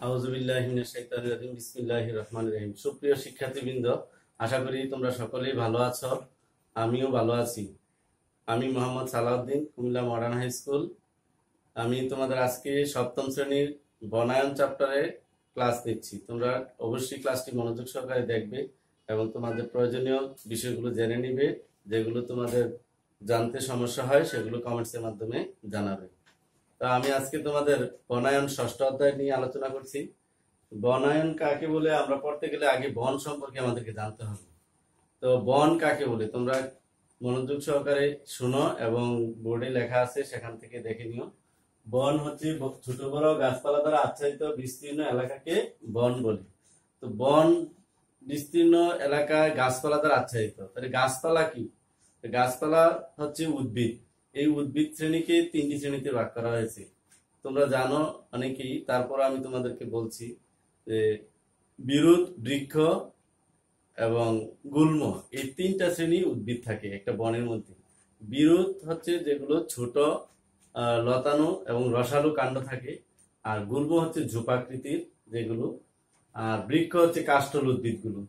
আউযুবিল্লাহি মিনাশ শাইতানির রাজিম বিসমিল্লাহির রহমানির রহিম। সুপ্রিয় শিক্ষার্থীবৃন্দ, আশা করি তোমরা সকলেই ভালো আছো। আমিও ভালো আছি। আমি Mohammad Salauddin, Comilla modern high school. আমি তোমাদের আজকে সপ্তম শ্রেণীর বনায়ন চ্যাপ্টারে ক্লাস নিচ্ছি। তোমরা অবশ্যই ক্লাসটি মনোযোগ সহকারে দেখবে এবং তোমাদের প্রয়োজনীয় বিষয়গুলো জেনে নিবে। যেগুলো তোমাদের জানতে সমস্যা হয় সেগুলো কমেন্টসের মাধ্যমে জানাবে। তো আমি আজকে তোমাদের বনায়ন ষষ্ঠ অধ্যায় নিয়ে আলোচনা করছি। বনায়ন কাকে বলে আমরা পড়তে গেলে আগে বন সম্পর্কে আমাদেরকে জানতে হবে। তো বন কাকে বলে তোমরা মনোযোগ সহকারে শুনো এবং বোর্ডে লেখা আছে সেখান থেকে দেখে নিও। বন হচ্ছে ছোট বড় গাছপালা দ্বারা আচ্ছাদিত বিস্তীর্ণ এলাকাকে বন বলে। তো বন বিস্তীর্ণ এলাকায় গাছপালা দ্বারা আচ্ছাদিত। তাহলে গাছপালা কি? গাছপালা হচ্ছে উদ্ভিদ। এই উদ্ভিদ শ্রেণীকে তিনটি শ্রেণীতে ভাগ করা হয়েছে, তোমরা জানো অনেকেই। তারপর আমি তোমাদেরকে বলছি যে বিরুৎ, বৃক্ষ এবং গুল্ম, এই তিনটা শ্রেণী উদ্ভিদ থাকে একটা বনের মধ্যে। বিরুৎ হচ্ছে যেগুলো ছোট লতানো এবং রসালো কাণ্ড থাকে, আর গুল্ম হচ্ছে ঝোপাকৃতির যেগুলো, আর বৃক্ষ হচ্ছে কাষ্ঠল উদ্ভিদগুলো।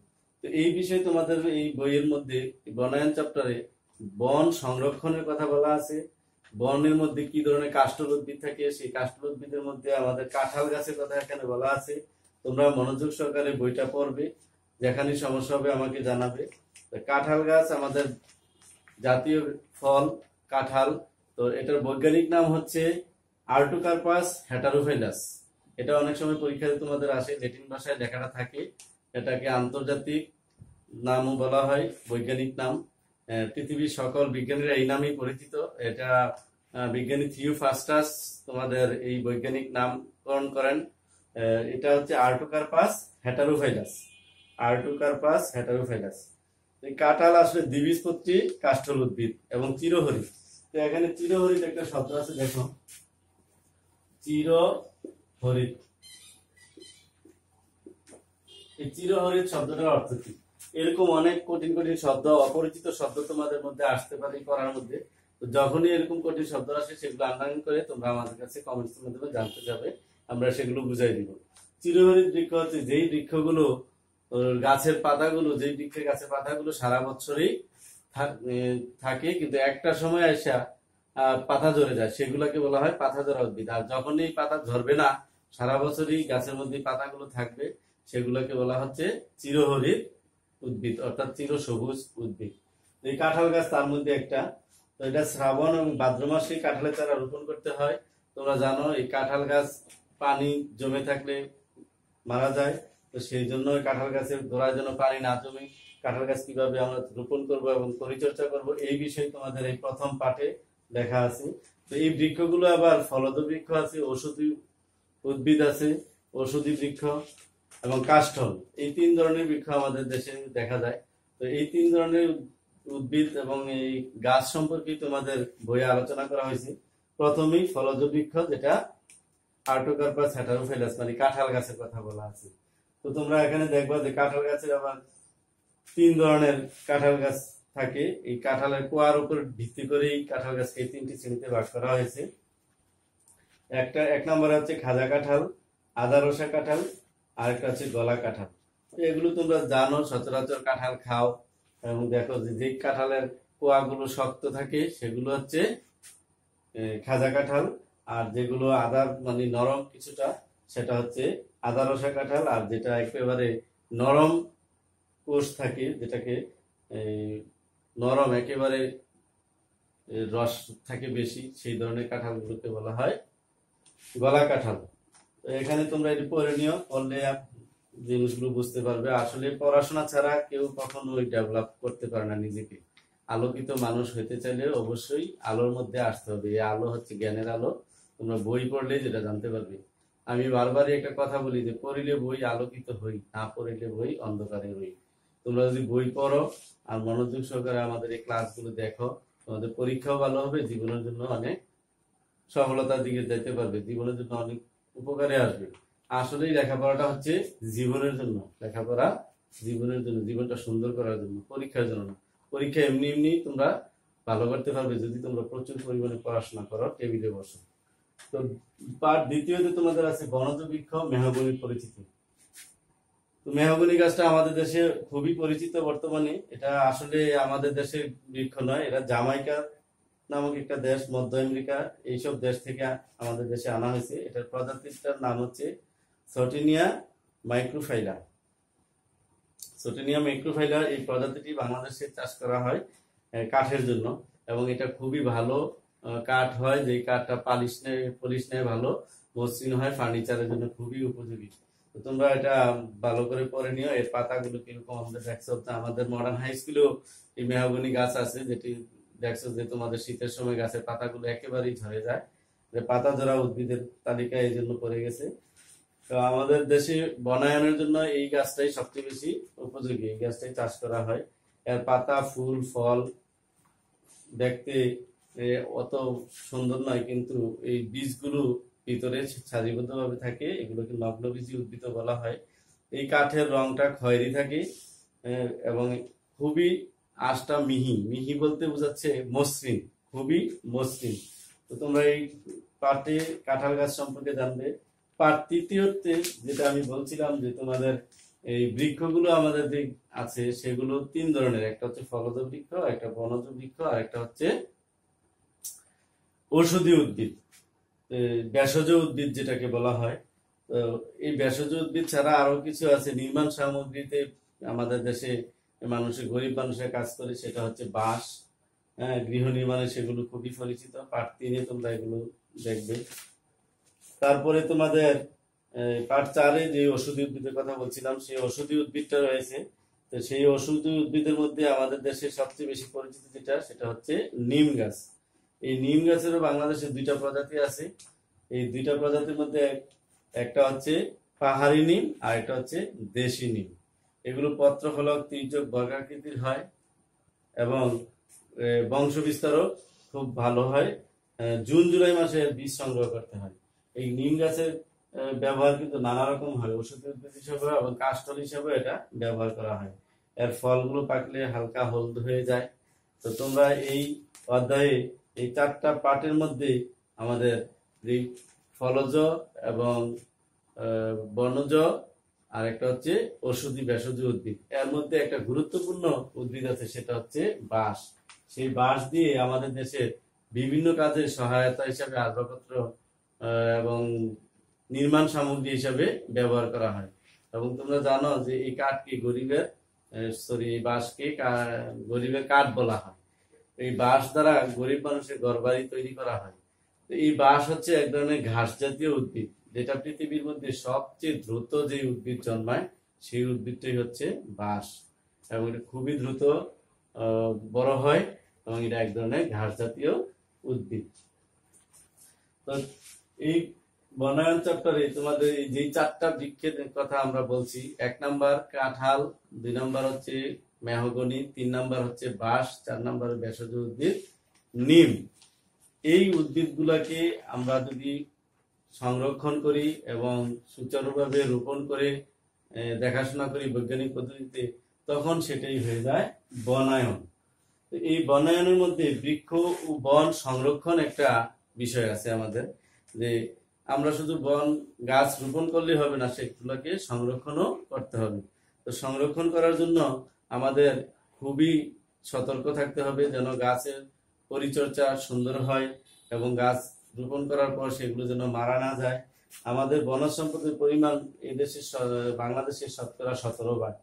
তো এই বিষয়ে তোমাদের এই বইয়ের মধ্যে বনায়ন চ্যাপ্টারে বন সংরক্ষণের কথা বলা আছে। বনের মধ্যে কি ধরনের কাষ্ঠল উদ্ভিদ থাকে, সেই কাষ্ঠল উদ্ভিদের মধ্যে আমাদের কাঁঠাল গাছের কথা এখানে বলা আছে। তোমরা মনোযোগ সহকারে বইটা পড়বে, যেখানে সমস্যা হবে আমাকে জানাবে। কাঁঠাল গাছ আমাদের জাতীয় ফল কাঁঠাল। তো এটার বৈজ্ঞানিক নাম হচ্ছে আর্টোকার্পাস হেটারোফাইলাস। এটা অনেক সময় পরীক্ষাতে তোমাদের আসে, ল্যাটিন ভাষায় লেখাটা থাকে। এটাকে আন্তর্জাতিক নামও বলা হয়, বৈজ্ঞানিক নাম। পৃথিবীর সকল বিজ্ঞানীরা এই নামেই পরিচিত। এটা বিজ্ঞানী থিওফ্রাস্টাস তোমাদের এই বৈজ্ঞানিক নামকরণ করেন। এটা হচ্ছে আর্টোকার্পাস হেটারোফাইলাস। আর্টোকার্পাস হেটারোফাইলাস। এই কাঁঠাল আসলে দ্বিবীজপত্রী কাষ্ঠল উদ্ভিদ এবং চিরহরিৎ। তো এখানে চিরহরিৎ একটা শব্দ আছে, দেখো চিরহরিৎ। এই চিরহরিৎ শব্দটার অর্থ কি? এরকম অনেক কঠিন কঠিন শব্দ, অপরিচিত শব্দ তোমাদের মধ্যে আসতে পারে পড়ার মধ্যে। তো যখনই এরকম কঠিন শব্দ আসে সেগুলো আন্ডারলাইন করে তোমরা আমাদের কাছে কমেন্টসের মাধ্যমে জানতে যাবে, আমরা সেগুলো বুঝাই দিব। চিরহরিৎ বৃক্ষ হচ্ছে যেই বৃক্ষগুলো গাছের পাতাগুলো, যেই বৃক্ষের গাছের পাতাগুলো সারা বছরই থাকে, কিন্তু একটা সময় আসা পাতা ঝরে যায়, সেগুলোকে বলা হয় পাতা ঝরা উদ্ভিদ। আর যখনই পাতা ঝরবে না, সারা বছরই গাছের মধ্যে পাতাগুলো থাকবে, সেগুলোকে বলা হচ্ছে চিরহরিৎ উদ্ভিদ, অর্থাৎ চির সবুজ উদ্ভিদ। এই কাঁঠাল গাছ তার মধ্যে একটা। তো এটা শ্রাবণ এবং ভাদ্র মাসে কাঁঠালের চারা রোপণ করতে হয়। তোমরা জানো এই কাঁঠাল গাছ পানি জমে থাকলে মারা যায়। তো সেই জন্য কাঁঠাল গাছের গোড়ায় যেন পানি না জমে, কাঁঠাল গাছ কিভাবে আমরা রোপণ করব এবং পরিচর্যা করব, এই বিষয়ে তোমাদের এই প্রথম পাঠে লেখা আছে। তো এই বৃক্ষগুলো আবার ফলদ বৃক্ষ আছে, ঔষধি উদ্ভিদ আছে, ঔষধি বৃক্ষ এবং কাষ্ঠল, এই তিন ধরনের বৃক্ষ আমাদের দেশে দেখা যায়। তো এই তিন ধরনের উদ্ভিদ এবং এই গাছ সম্পর্কে তোমাদের বইয়ে আলোচনা করা হয়েছে। প্রথমেই ফলজ বৃক্ষ, যেটা আর্টোকার্পাস হেটারোফাইলাস, মানে কাঁঠাল গাছের কথা বলা আছে। তো তোমরা এখানে দেখবা যে কাঁঠাল গাছের আবার তিন ধরনের কাঁঠাল গাছ থাকে। এই কাঁঠালের কোয়ার উপর ভিত্তি করেই কাঁঠাল গাছকে তিনটি শ্রেণীতে ভাগ করা হয়েছে। এক নম্বরে হচ্ছে খাজা কাঁঠাল, আদা রসা কাঁঠাল, আর একটা হচ্ছে গলা কাঁঠাল। এগুলো তোমরা জানো, সচরাচর কাঁঠাল খাও এবং দেখো যে কাঁঠালের কোয়াগুলো শক্ত থাকে সেগুলো হচ্ছে খাজা কাঁঠাল, আর যেগুলো আদা মানে নরম কিছুটা সেটা হচ্ছে আদা রসা কাঁঠাল, আর যেটা একেবারে নরম কোষ থাকে, যেটাকে নরম একেবারে রস থাকে বেশি, সেই ধরনের কাঁঠালগুলোকে বলা হয় গলা কাঁঠাল। তো এখানে তোমরা এটি পড়ে নিও, পড়লে জিনিসগুলো বুঝতে পারবে। আসলে পড়াশোনা ছাড়া কেউ কখনোই ডেভেলপ করতে পারে না নিজেকে। আলোকিত মানুষ হতে চাইলে অবশ্যই আলোর মধ্যে আসতে হবে। এই আলো হচ্ছে জ্ঞানের আলো, তোমরা বই পড়লে যেটা জানতে পারবে। আমি বারবারই একটা কথা বলি যে পড়িলে বই আলোকিত হই, না পড়িলে বই অন্ধকারে রই। তোমরা যদি বই পড়ো আর মনোযোগ সহকারে আমাদের এই ক্লাসগুলো দেখো, তোমাদের পরীক্ষাও ভালো হবে, জীবনের জন্য অনেক সফলতার দিকে যেতে পারবে, জীবনের জন্য অনেক উপকারে আসবে। আসলেই লেখাপড়াটা হচ্ছে জীবনের জন্য, লেখাপড়া জীবনের জন্য, জীবনটা সুন্দর করার জন্য, পরীক্ষার জন্য না। পরীক্ষা এমনি এমনি তোমরা ভালো করতে পারবে যদি তোমরা প্রচুর পরিমাণে পড়াশোনা করো, টেবিলে বসো। তো পার্ট দ্বিতীয়তে তোমাদের আছে বনজ বৃক্ষ মেহগনি পরিচিতি। তো মেহগনি গাছটা আমাদের দেশে খুবই পরিচিত বর্তমানে। এটা আসলে আমাদের দেশের বৃক্ষ নয়, এটা জামাইকা নামক একটা দেশ, মধ্য আমেরিকা, এইসব দেশ থেকে আমাদের দেশে আনা হয়েছে। এটার প্রজাতিটার নাম হচ্ছে সটিনিয়া মাইক্রোফাইলা। সটিনিয়া মাইক্রোফাইলা এই প্রজাতিটি বাংলাদেশে চাষ করা হয় কাঠের জন্য, এবং এটা খুবই ভালো কাঠ হয়, যে কাঠটা পলিশ নেয় ভালো, মসৃণ হয়, ফার্নিচারের জন্য খুবই উপযোগী। তো তোমরা এটা ভালো করে পড়ে নিও। এর পাতাগুলো কিরকম আমাদের দেখছো, আমাদের মডার্ন হাই স্কুলেও এই মেহগনি গাছ আছে, যেটি দেখছো যে তোমাদের শীতের সময় গাছের পাতাগুলো একেবারেই ঝরে যায়, যে পাতা ঝরা উদ্ভিদের তালিকায় এই জন্য পড়ে গেছে। তো আমাদের দেশে বনায়নের জন্য এই গাছটাই সবচেয়ে বেশি উপযোগী, এই গাছটাই চাষ করা হয়। এর পাতা, ফুল, ফল দেখতে অত সুন্দর নয়, কিন্তু এই বীজগুলো ভিতরে সারিবদ্ধভাবে থাকে, এগুলোকে নগ্নবীজী উদ্ভিদ বলা হয়। এই কাঠের রংটা খয়েরি থাকে এবং খুবই আঁশটা মিহি, মিহি বলতে বোঝাচ্ছে মসৃণ, খুবই মসৃণ। তো তোমরা এই পাটে কাঁঠাল গাছ সম্পর্কে জানবে। পাট তৃতীয়তে যেটা আমি বলছিলাম যে তোমাদের এই বৃক্ষগুলো আমাদের যে আছে সেগুলো তিন ধরনের, একটা হচ্ছে ফলজ বৃক্ষ, একটা বনজ বৃক্ষ, আর একটা হচ্ছে ঔষধি উদ্ভিদ, ভেষজ উদ্ভিদ যেটাকে বলা হয়। তো এই ভেষজ উদ্ভিদ ছাড়া আরো কিছু আছে নির্মাণ সামগ্রীতে আমাদের দেশে গরিব মানুষের কাজ করে, সেটা হচ্ছে বাঁশ। হ্যাঁ, গৃহ নির্মাণে সেগুলো খুবই পরিচিত। পাট 3-এ তোমরা এগুলো দেখবে। তারপরে তোমাদের পাট 4-এ যে ওষুধি উদ্ভিদের কথা বলছিলাম, সেই ওষুধি উদ্ভিদটা রয়েছে। তো সেই ওষুধি উদ্ভিদের মধ্যে আমাদের দেশে সবচেয়ে বেশি পরিচিত যেটা, সেটা হচ্ছে নিম গাছ। এই নিম গাছেরও বাংলাদেশে 2টা প্রজাতি আছে। এই 2টা প্রজাতির মধ্যে একটা হচ্ছে পাহাড়ি নিম আর একটা হচ্ছে দেশি নিম। এগুলো পত্র ফলক তির্যক বর্গাকৃতির হয় এবং বংশ বিস্তারও খুব ভালো হয়। জুন জুলাই মাসে বীজ সংগ্রহ করতে হয়। এই নিম গাছের ব্যবহার কিন্তু নানা রকম হয়, ওষুধ উদ্ভিদ হিসাবে এবং কাষ্ঠল হিসাবে এটা ব্যবহার করা হয়। এর ফলগুলো পাকলে হালকা হলুদ হয়ে যায়। তো তোমরা এই অধ্যায়ে এই 4টা পার্টের মধ্যে আমাদের যে ফলজ এবং বনজ আর একটা হচ্ছে ঔষধি ভেষজ উদ্ভিদ, এর মধ্যে একটা গুরুত্বপূর্ণ উদ্ভিদ আছে, সেটা হচ্ছে বাঁশ। সেই বাঁশ দিয়ে আমাদের দেশের বিভিন্ন কাজে সহায়তা হিসাবে আসবাবপত্র এবং নির্মাণ সামগ্রী হিসাবে ব্যবহার করা হয়। এবং তোমরা জানো যে এই কাঠকে এই বাঁশকে গরিবের কাঠ বলা হয়। এই বাঁশ দ্বারা গরিব মানুষের ঘরবাড়ি তৈরি করা হয়। তো এই বাঁশ হচ্ছে এক ধরনের ঘাস জাতীয় উদ্ভিদ, যেটা পৃথিবীর মধ্যে সবচেয়ে দ্রুত যে উদ্ভিদ জন্মায় সেই উদ্ভিদটাই হচ্ছে বাঁশ, এবং এটা খুবই দ্রুত বড় হয়, এবং এটা এক ধরনের ঘাস জাতীয় উদ্ভিদ। তো এই বনায়ন চ্যাপ্টারে তোমাদের এই যে 4টা বৃক্ষের কথা আমরা বলছি, 1 নাম্বার কাঁঠাল, 2 নাম্বার হচ্ছে মেহগনি, 3 নাম্বার হচ্ছে বাঁশ, 4 নাম্বার ভেষজ উদ্ভিদ নিম। এই উদ্ভিদগুলোকে আমরা যদি সংরক্ষণ করি এবং সুচারুভাবে রোপণ করে দেখাশোনা করি বৈজ্ঞানিক পদ্ধতিতে, তখন সেটাই হয়ে যায় বনায়ন। এই বনায়নের মধ্যে বৃক্ষ ও বন সংরক্ষণ একটা বিষয় আছে আমাদের, যে আমরা শুধু গাছ রোপণ করলে হবে না, সেগুলোকে সংরক্ষণও করতে হবে। তো সংরক্ষণ করার জন্য আমাদের খুবই সতর্ক থাকতে হবে, যেন গাছের পরিচর্যা সুন্দর হয় এবং গাছ রোপণ করার পর সেগুলো যেন মারা না যায়। আমাদের বনজ সম্পদের পরিমাণ এই দেশে বাংলাদেশে 17%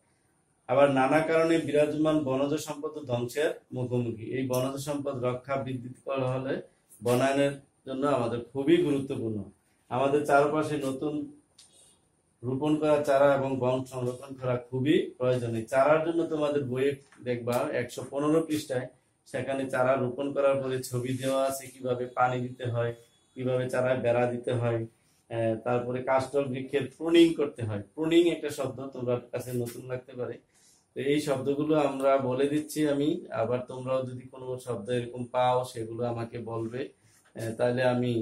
আবার নানা কারণে বিরাজমান বনজ সম্পদ ধ্বংসের মুখোমুখি। এই বনজ সম্পদ রক্ষা বৃদ্ধি করা হলে বনায়নের জন্য আমাদের খুবই গুরুত্বপূর্ণ। আমাদের চারপাশে নতুন রোপণ করা চারা এবং বন সংরক্ষণ করা খুবই প্রয়োজনীয়। চারার জন্য তোমাদের বইয়ে দেখবা 115 পৃষ্ঠায়, সেখানে চারা রোপণ করার পরে ছবি দেওয়া আছে, কিভাবে পানি দিতে হয়, কিভাবে চারায় বেড়া দিতে হয়, তারপরে কাষ্ঠল বৃক্ষের প্রুনিং করতে হয়। প্রুনিং একটা শব্দ তোমার কাছে নতুন লাগতে পারে, তো এই শব্দগুলো আমরা বলে দিচ্ছি আমি, আবার তোমরাও যদি কোনো শব্দ এরকম পাও সেগুলো আমাকে বলবে, তাহলে আমি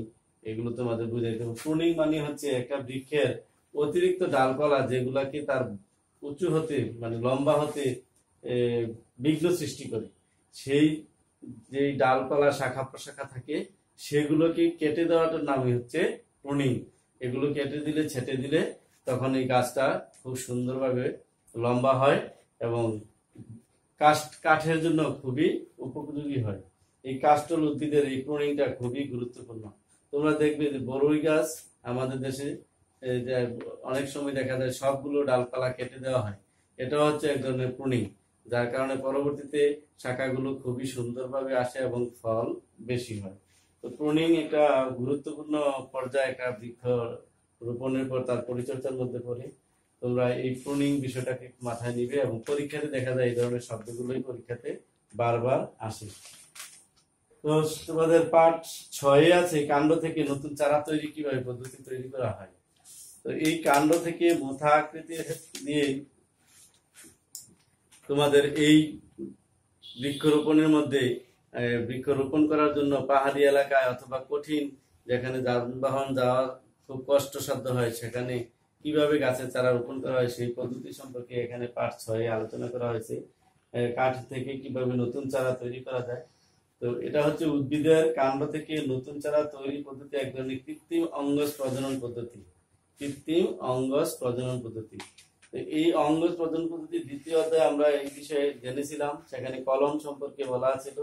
এগুলো তোমাদের বুঝাই দেবো। প্রুনিং মানে হচ্ছে একটা বৃক্ষের অতিরিক্ত ডালপালা যেগুলাকে তার উঁচু হতে মানে লম্বা হতে বিঘ্ন সৃষ্টি করে, সেই যে ডালপালা শাখা প্রশাখা থাকে সেগুলোকে কেটে দেওয়াটার নামই হচ্ছে প্রুনিং। এগুলো কেটে দিলে, ছেটে দিলে তখন এই গাছটা খুব সুন্দরভাবে লম্বা হয় এবং কাঠের জন্য খুবই উপযোগী হয়। এই কাষ্ঠল উদ্ভিদের এই প্রুনিংটা খুবই গুরুত্বপূর্ণ। তোমরা দেখবে যে বড়ই গাছ আমাদের দেশে যে অনেক সময় দেখা যায় সবগুলো ডালপালা কেটে দেওয়া হয়, এটা হচ্ছে এক ধরনের প্রুনিং, যার কারণে পরবর্তীতে শাখাগুলো খুবই সুন্দরভাবে আসে এবং ফল বেশি হয়। তো প্রুনিং একটা গুরুত্বপূর্ণ পর্যায়ে একটা বৃক্ষ রোপণের পর তার পরিচর্যার মধ্যে পড়ে। তোমরা এই প্রুনিং বিষয়টাকে মাথায় নিবে এবং পরীক্ষাতে দেখা যায় এই ধরনের শব্দগুলোই পরীক্ষাতে বারবার আসে। তো তোমাদের পাঠ 6 আছে কাণ্ড থেকে নতুন চারা তৈরি কিভাবে পদ্ধতি তৈরি করা হয়। তো এই কাণ্ড থেকে মোথা আকৃতি দিয়ে তোমাদের এই বৃক্ষরোপণের মধ্যে বৃক্ষরোপণ করার জন্য পাহাড়ি এলাকায় অথবা কঠিন যেখানে যানবাহন যাওয়া খুব কষ্টসাধ্য হয়, সেখানে কিভাবে গাছের চারা রোপণ করা হয় সেই পদ্ধতি সম্পর্কে এখানে পাঠ 6 আলোচনা করা হয়েছে। কাঠ থেকে কিভাবে নতুন চারা তৈরি করা যায়। তো এটা হচ্ছে উদ্ভিদের কাণ্ড থেকে নতুন চারা তৈরি পদ্ধতি, এক ধরনের কৃত্রিম অঙ্গজ প্রজনন পদ্ধতি। কৃত্রিম অঙ্গজ প্রজনন পদ্ধতি। এই অঙ্গজ প্রজনন পদ্ধতি দ্বিতীয় অধ্যায়ে আমরা এই বিষয়ে জেনেছিলাম। সেখানে কলম সম্পর্কে বলা ছিল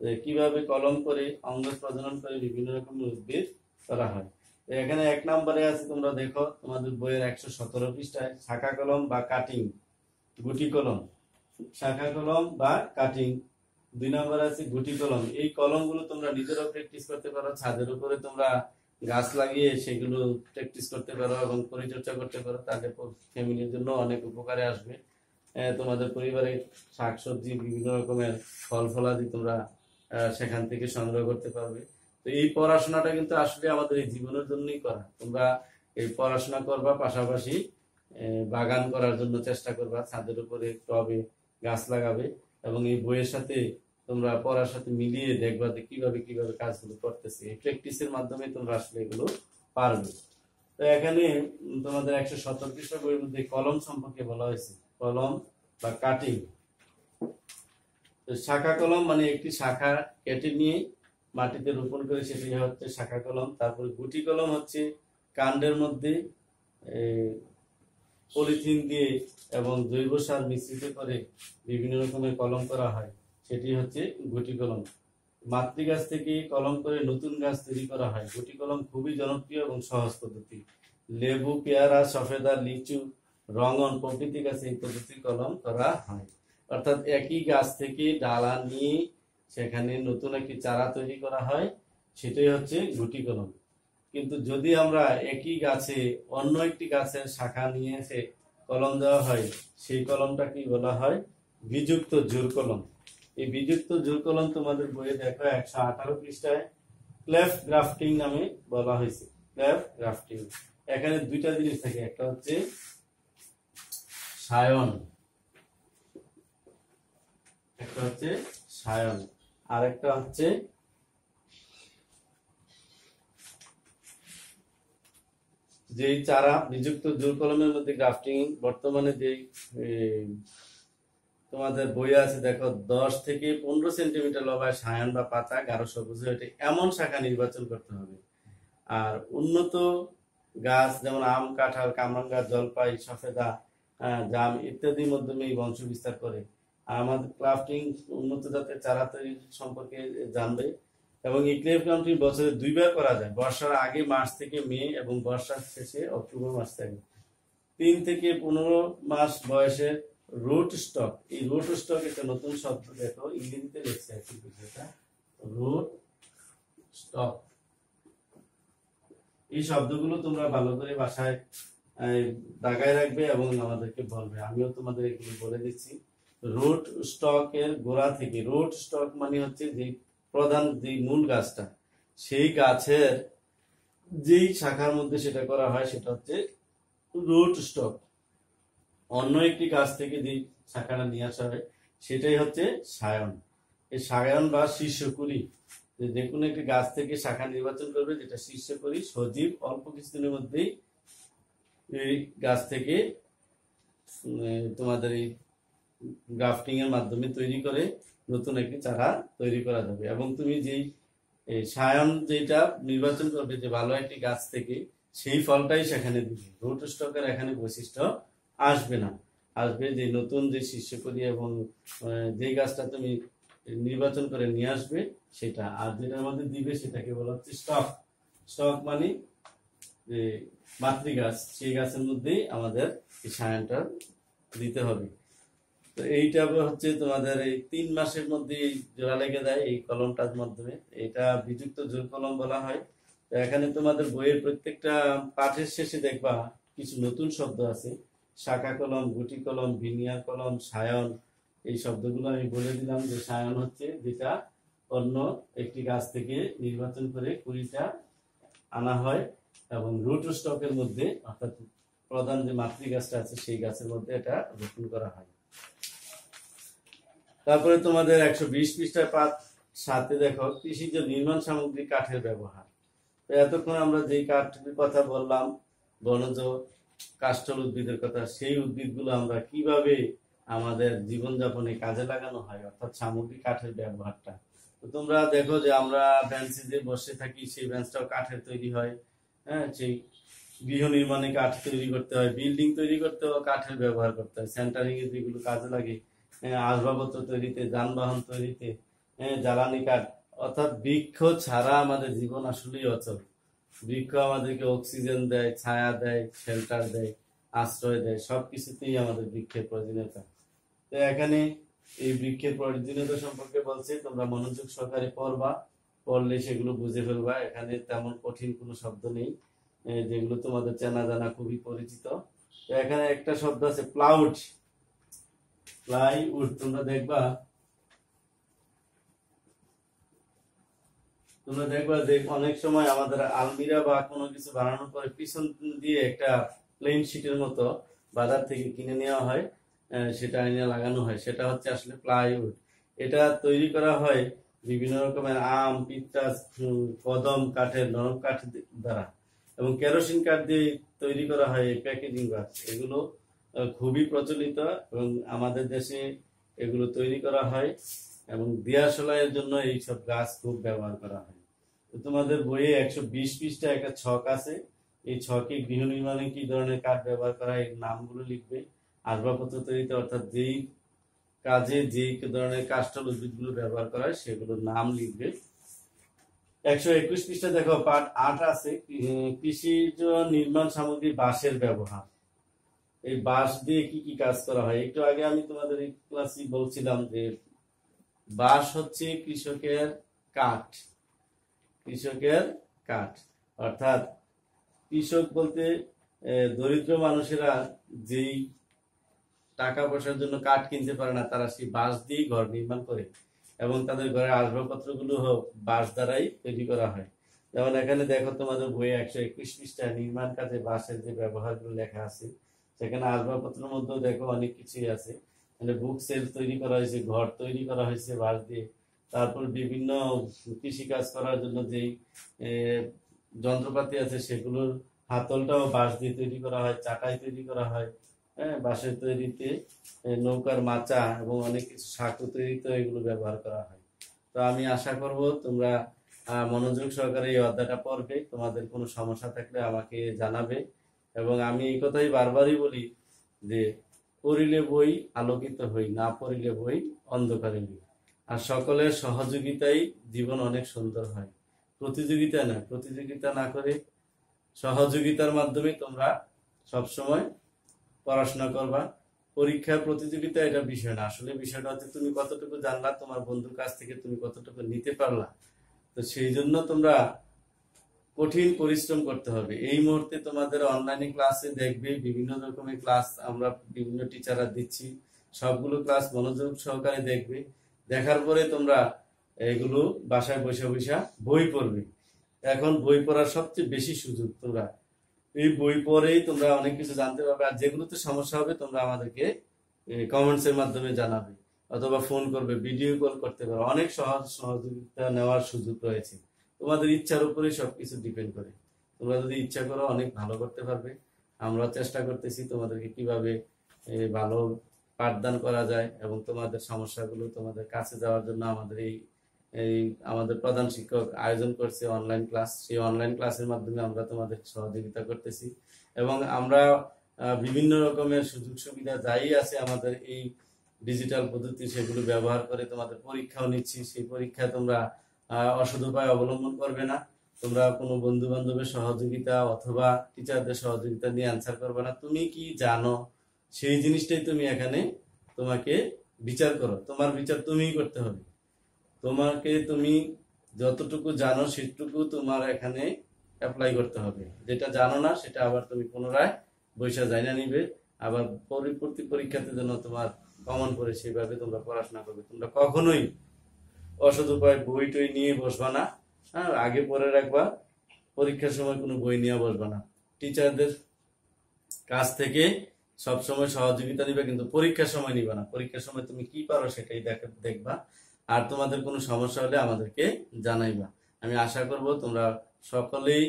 যে কিভাবে কলম করে অঙ্গজ প্রজনন করে বিভিন্ন রকমের উদ্ভিদ করা হয়। এখানে 1 নম্বরে আছে, তোমরা দেখো তোমাদের বইয়ের 117 পৃষ্ঠায় শাখা কলম বা কাটিং, গুটি কলম। শাখা কলম বা কাটিং। 2 নম্বরে আছে গুটি কলম। এই কলমগুলো তোমরা নিজেরাও প্র্যাকটিস করতে পারো, ছাদের উপরে তোমরা গাছ লাগিয়ে সেগুলো প্র্যাকটিস করতে পারো এবং পরিচর্যা করতে পারো, তাদের ফ্যামিলির জন্য অনেক উপকারে আসবে। তোমাদের পরিবারে শাকসবজি বিভিন্ন রকমের ফল ফলাদি তোমরা সেখান থেকে সংগ্রহ করতে পারবে। তো এই পড়াশোনাটা কিন্তু আসলে আমাদের এই জীবনের জন্যই করা। তোমরা এই পড়াশোনা করবা, পাশাপাশি বাগান করার জন্য চেষ্টা করবা, ছাদের উপরে টবে গাছ লাগাবে এবং এই বইয়ের সাথে তোমরা পড়ার সাথে মিলিয়ে দেখবা যে কিভাবে কিভাবে কাজগুলো করতেছে। এই প্র্যাকটিসের মাধ্যমে তোমরা আসলে এগুলো পারবে। তো এখানে তোমাদের 117 পৃষ্ঠা বইয়ের মধ্যে কলম সম্পর্কে বলা হয়েছে, কলম বা কাটিং। তো শাখা কলম মানে একটি শাখা কেটে নিয়ে মাটিতে রোপণ করে সেটি হচ্ছে শাখা কলম। তারপরে গুটি কলম হচ্ছে কাণ্ডের মধ্যে পলিথিন দিয়ে এবং জৈব সার মিশ্রিত করে বিভিন্ন রকমের কলম করা হয়, সেটি হচ্ছে গুটি কলম। মাতৃগাছ থেকে কলম করে নতুন গাছ তৈরি করা হয়। গুটি কলম খুবই জনপ্রিয় এবং সহজ পদ্ধতি। লেবু, পেয়ারা, সফেদা, লিচু, রঙন প্রভৃতি গাছে এই পদ্ধতি কলম করা হয়। অর্থাৎ একই গাছ থেকে ডালা নিয়ে সেখানে নতুন একটি চারা তৈরি করা হয়, সেটাই হচ্ছে গুটি কলম। কিন্তু যদি আমরা একই গাছে অন্য একটি গাছের শাখা নিয়ে এসে কলম দেওয়া হয়, সেই কলমটা কি বলা হয়? বিযুক্ত জোড় কলম। এই বিযুক্ত জোড় কলম তোমাদের বইয়ে দেখো 118 পৃষ্ঠায় ক্লেফ গ্রাফটিং নামে বলা হয়েছে। ক্লেফ গ্রাফটিং এখানে 2টা জিনিস থাকে, একটা হচ্ছে সায়ন, একটা হচ্ছে সায়ন, আর একটা হচ্ছে যেই চারা বিযুক্ত জোড় কলমের মধ্যে গ্রাফটিং। বর্তমানে যেই তোমাদের বই আছে দেখো 10 থেকে 15 সেন্টিমিটার লম্বা সায়ান বা পাতা গাঢ় সবুজ হয়ে এমন শাখা নির্বাচন করতে হবে। আর উন্নত গাছ যেমন আম, কাঁঠাল, কামরাঙ্গা, জলপাই, সফেদা, জাম ইত্যাদির মাধ্যমে বংশ বিস্তার করে। আর আমাদের ক্রাফটিং উন্নত জাতের চারা তৈরি সম্পর্কে জানবে। এবং এই ক্লেফ গ্রাফটিং বছরে 2 বার করা যায়, বর্ষার আগে মার্চ থেকে মে এবং বর্ষার শেষে অক্টোবর মাস থেকে। 3 থেকে 15 মাস বয়সের রুট স্টক। এই রুট স্টক একটা নতুন শব্দ, দেখো ইংরেজিতে লিখছে এটা রুট স্টক। এই শব্দগুলো তোমরা ভালো করে বাসায় দাগায় রাখবে এবং আমাদেরকে বলবে। আমিও তোমাদের এগুলো বলে দিচ্ছি। রুট স্টকের গোড়া থেকে, রুট স্টক মানে হচ্ছে যে প্রধান যে মূল গাছটা, সেই গাছের যেই শাখার মধ্যে সেটা করা হয় সেটা হচ্ছে রুট স্টক। অন্য একটি গাছ থেকে যে শাখাটা নিয়ে আসা হয় সেটাই হচ্ছে সায়ন। এই সায়ন বা শীর্ষকুড়ি, যে কোনো একটি গাছ থেকে শাখা নির্বাচন করবে যেটা শীর্ষকুড়ি, সজীব, অল্প কিছুদিনের মধ্যেই এই গাছ থেকে তোমাদের এই গ্রাফটিং এর মাধ্যমে তৈরি করে নতুন একটি চারা তৈরি করা যাবে। এবং তুমি যেই এই সায়ন যেটা নির্বাচন করবে যে ভালো একটি গাছ থেকে, সেই ফলটাই সেখানে দিবে। রুট স্টকের এখানে বৈশিষ্ট্য আসবে না। আসবে যে নতুন যে শীর্ষপদী এবং যে গাছটা তুমি নির্বাচন করে নিয়ে আসবে সেটা। আর যেটার মধ্যে দিবে সেটাকে বলা হচ্ছে স্টক। স্টক মানে যে মাতৃগাছ, সেই গাছের মধ্যেই আমাদের এই সায়নটা দিতে হবে। তো এইটা হচ্ছে তোমাদের এই 3 মাসের মধ্যে জোড়া লেগে যায় এই কলমটার মাধ্যমে। এটা বিযুক্ত জোড় কলম বলা হয়। তো এখানে তোমাদের বইয়ের প্রত্যেকটা পাঠের শেষে দেখবা কিছু নতুন শব্দ আছে। শাখা কলম, গুটি কলম, ভিনিয়ার কলম, সায়ন, এই শব্দগুলো আমি বলে দিলাম যে সায়ন হচ্ছে যেটা অন্য একটি গাছ থেকে নির্বাচন করে কুড়িটা আনা হয় এবং রুট স্টকের মধ্যে, অর্থাৎ প্রধান যে মাতৃ গাছটা আছে সেই গাছের মধ্যে এটা রোপণ করা হয়। তারপরে তোমাদের 120 পৃষ্ঠার পাঠ 7 দেখো কৃষিজ নির্মাণ সামগ্রী কাঠের ব্যবহার। তো এতক্ষণ আমরা যে কাঠের কথা বললাম, বনজ কাষ্ঠল উদ্ভিদের কথা, সেই উদ্ভিদগুলো আমরা কিভাবে আমাদের জীবনযাপনে কাজে লাগানো হয়, অর্থাৎ সামগ্রিক কাঠের ব্যবহারটা। তো তোমরা দেখো যে আমরা বেঞ্চে যে বসে থাকি সেই বেঞ্চটাও কাঠের তৈরি হয়। হ্যাঁ, সেই গৃহ নির্মাণে কাঠ তৈরি করতে হয়, বিল্ডিং তৈরি করতেও কাঠের ব্যবহার করতে হয়, সেন্টারিং এ যেগুলো কাজে লাগে, আসবাবপত্র তৈরিতে, যানবাহন তৈরিতে, জ্বালানি কাঠ। অর্থাৎ বৃক্ষ ছাড়া আমাদের জীবন আসলেই অচল। বৃক্ষ আমাদেরকে অক্সিজেন দেয়, ছায়া দেয়, শেল্টার দেয়, আশ্রয় দেয়, সবকিছুতেই আমাদের বৃক্ষের প্রয়োজনীয়তা। তো এখানে এই বৃক্ষের প্রয়োজনীয়তা সম্পর্কে বলছে, তোমরা মনোযোগ সহকারে পড়বা, পড়লে সেগুলো বুঝে ফেলবা। এখানে তেমন কঠিন কোনো শব্দ নেই, যেগুলো তোমাদের চেনা জানা, খুবই পরিচিত। তো এখানে একটা শব্দ আছে প্লাউড। প্লাইউড তোমরা দেখবা যে অনেক সময় আমাদের আলমিরা বা কোনো কিছু বানানোর পরে পিছন দিয়ে একটা প্লেন শিটের মতো বাজার থেকে কিনে নেওয়া হয়, সেটা আইনে লাগানো হয়, সেটা হচ্ছে আসলে প্লাইউড। এটা তৈরি করা হয় বিভিন্ন রকমের আম, পিঁপড়া, কদম কাঠের, নরম কাঠ দ্বারা, এবং কেরোসিন কাঠ দিয়ে তৈরি করা হয় এই প্যাকেজিং গাছ। এগুলো খুবই প্রচলিত এবং আমাদের দেশে এগুলো তৈরি করা হয় এবং দিয়াশলাইয়ের জন্য এইসব গাছ খুব ব্যবহার করা হয়। তো তোমাদের বইয়ে 120 পৃষ্ঠা একটা ছক আছে। এই ছকে গৃহ নির্মাণে কি ধরনের কাঠ ব্যবহার করা হয় এর নামগুলো লিখবে। আসবাবপত্র তৈরিতে, অর্থাৎ যেই কাজে যে ধরনের কাষ্ঠল উদ্ভিদগুলো ব্যবহার করা হয় সেগুলোর নাম লিখবে। 121 পৃষ্ঠা দেখো পার্ট 8 আছে, কৃষিজ নির্মাণ সামগ্রী বাঁশের ব্যবহার। এই বাঁশ দিয়ে কি কি কাজ করা হয়, একটু আগে আমি তোমাদের এই ক্লাসে বলছিলাম যে বাঁশ হচ্ছে কৃষকের কাঠ। কৃষকের কাঠ অর্থাৎ কৃষক বলতে দরিদ্র মানুষেরা যেই টাকা পয়সার জন্য কাঠ কিনতে পারে না, তারা সেই বাঁশ দিয়েই ঘর নির্মাণ করে এবং তাদের ঘরের আসবাবপত্রগুলো বাঁশ দ্বারাই তৈরি করা হয়। যেমন এখানে দেখো তোমাদের বইয়ে 121 পৃষ্ঠায় নির্মাণ কাজে বাঁশের যে ব্যবহারগুলো লেখা আছে, সেখানে আসবাবপত্রের মধ্যেও দেখো অনেক কিছুই আছে। মানে বুক সেলফ তৈরি করা হয়েছে, ঘর তৈরি করা হয়েছে বাঁশ দিয়ে। তারপর বিভিন্ন কৃষি কাজ করার জন্য যেই যন্ত্রপাতি আছে সেগুলোর হাতলটাও বাঁশ দিয়ে তৈরি করা হয়, চাটাই তৈরি করা হয়। হ্যাঁ, বাঁশের তৈরিতে নৌকার মাচা এবং অনেক কিছু সাঁকো তৈরিতে এগুলো ব্যবহার করা হয়। তো আমি আশা করব তোমরা মনোযোগ সহকারে এই অধ্যায়টা পড়বে। তোমাদের কোনো সমস্যা থাকলে আমাকে জানাবে। এবং আমি এই কথাই বারবারই বলি যে পড়িলে বই আলোকিত হই, না পড়িলে বই অন্ধকারে বই। আর সকলের সহযোগিতাই জীবন অনেক সুন্দর হয়। প্রতিযোগিতা না, প্রতিযোগিতা না করে সহযোগিতার মাধ্যমে তোমরা সবসময় পড়াশোনা করবা। পরীক্ষার প্রতিযোগিতা এটা বিষয় না, আসলে বিষয়টা হচ্ছে তুমি কতটুকু জানলা, তোমার বন্ধুর কাছ থেকে তুমি কতটুকু নিতে পারলা। তো সেই জন্য তোমরা কঠিন পরিশ্রম করতে হবে। এই মুহূর্তে তোমাদের অনলাইনে ক্লাসে দেখবে বিভিন্ন রকমের ক্লাস আমরা বিভিন্ন টিচাররা দিচ্ছি, সবগুলো ক্লাস মনোযোগ সহকারে দেখবে। দেখার পরে তোমরা এগুলো বাসায় বসে বসে বই পড়বে। এখন বই পড়ার সবচেয়ে বেশি সুযোগ, তোমরা এই বই পড়েই তোমরা অনেক কিছু জানতে পারবে। আর যেগুলোতে সমস্যা হবে তোমরা আমাদেরকে কমেন্টস এর মাধ্যমে জানাবে অথবা ফোন করবে, ভিডিও কল করতে পারবে। অনেক সহযোগিতা নেওয়ার সুযোগ রয়েছে। তোমাদের ইচ্ছার উপরেই সবকিছু ডিপেন্ড করে। তোমরা যদি ইচ্ছা করো অনেক ভালো করতে পারবে। আমরা চেষ্টা করতেছি তোমাদেরকে কিভাবে ভালো পাঠদান করা যায় এবং তোমাদের সমস্যাগুলো তোমাদের কাছে যাওয়ার জন্য আমাদের এই এই আমাদের প্রধান শিক্ষক আয়োজন করছে অনলাইন ক্লাস। সেই অনলাইন ক্লাসের মাধ্যমে আমরা তোমাদের সহযোগিতা করতেছি এবং আমরা বিভিন্ন রকমের সুযোগ সুবিধা যাই আছে আমাদের এই ডিজিটাল পদ্ধতি সেগুলো ব্যবহার করে তোমাদের পরীক্ষাও নিচ্ছি। সেই পরীক্ষায় তোমরা অসৎ উপায় অবলম্বন করবে না। তোমরা কোনো বন্ধু বান্ধবের সহযোগিতা অথবা টিচারদের সহযোগিতা নিয়ে অ্যান্সার করবে না। তুমি কি জানো সেই জিনিসটাই তুমি এখানে তোমাকে বিচার করো, তোমার বিচার তুমিই করতে হবে। তোমাকে তুমি যতটুকু জানো সেটুকু তোমার এখানে অ্যাপ্লাই করতে হবে। যেটা জানো না সেটা আবার তুমি পুনরায় বইসা জানা নিবে, আবার পরবর্তী পরীক্ষাতে যেন তোমার কমন পড়ে সেভাবে তোমরা পড়াশোনা করবে। তোমরা কখনোই অসৎ উপায় বই টই নিয়ে বসবা না। হ্যাঁ, আগে পড়ে রাখবা, পরীক্ষার সময় কোনো বই নিয়ে বসবা না। টিচারদের কাছ থেকে সবসময় সহযোগিতা নিবে, কিন্তু পরীক্ষার সময় নিবা না। পরীক্ষার সময় তুমি কি পারো সেটাই দেখবা। আর তোমাদের কোনো সমস্যা হলে আমাদেরকে জানাইবা। আমি আশা করব তোমরা সকলেই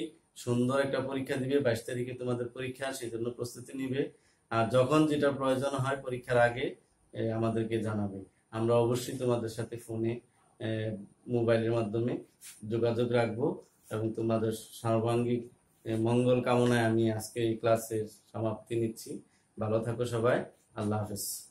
সুন্দর একটা পরীক্ষা দিবে। 22 তারিখে তোমাদের পরীক্ষা, সেই জন্য প্রস্তুতি নিবে। আর যখন যেটা প্রয়োজন হয় পরীক্ষার আগে আমাদেরকে জানাবে। আমরা অবশ্যই তোমাদের সাথে ফোনে মোবাইলের মাধ্যমে যোগাযোগ রাখবো এবং তোমাদের সর্বাঙ্গীন মঙ্গল কামনায় আমি আজকে এই ক্লাসের সমাপ্তি নিচ্ছি। ভালো থাকো সবাই। আল্লাহ হাফেজ।